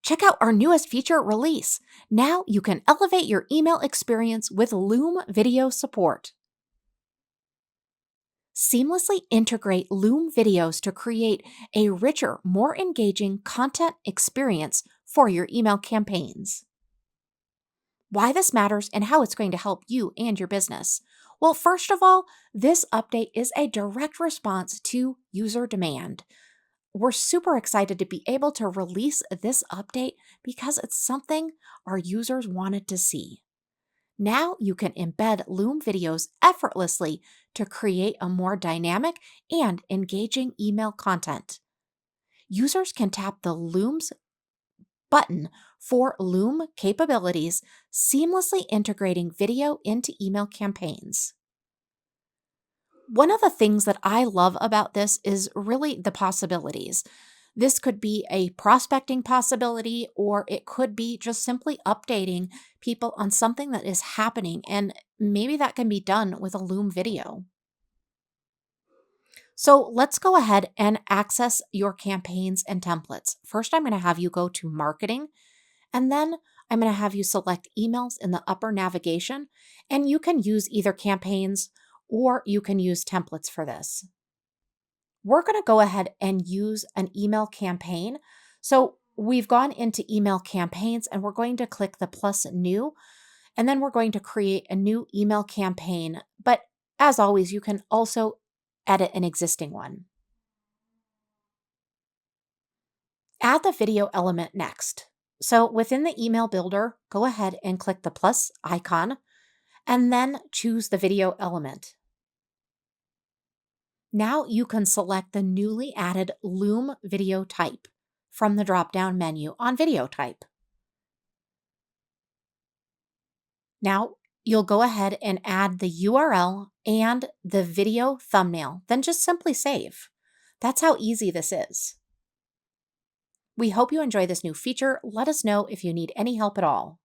Check out our newest feature release. Now you can elevate your email experience with Loom video support. Seamlessly integrate Loom videos to create a richer, more engaging content experience for your email campaigns. Why this matters and how it's going to help you and your business. Well, first of all, this update is a direct response to user demand. We're super excited to be able to release this update because it's something our users wanted to see. Now you can embed Loom videos effortlessly to create a more dynamic and engaging email content. Users can tap the Loom's button for Loom capabilities, seamlessly integrating video into email campaigns. One of the things that I love about this is really the possibilities. This could be a prospecting possibility, or it could be just simply updating people on something that is happening, and maybe that can be done with a Loom video. So let's go ahead and access your campaigns and templates. First, I'm going to have you go to marketing, and then I'm going to have you select emails in the upper navigation, and you can use either campaigns or you can use templates for this. We're going to go ahead and use an email campaign. So we've gone into email campaigns and we're going to click the plus new, and then we're going to create a new email campaign. But as always, you can also edit an existing one. Add the video element next. So within the email builder, go ahead and click the plus icon and then choose the video element. Now you can select the newly added Loom video type from the drop-down menu on video type. Now you'll go ahead and add the URL and the video thumbnail, then just simply save. That's how easy this is. We hope you enjoy this new feature. Let us know if you need any help at all.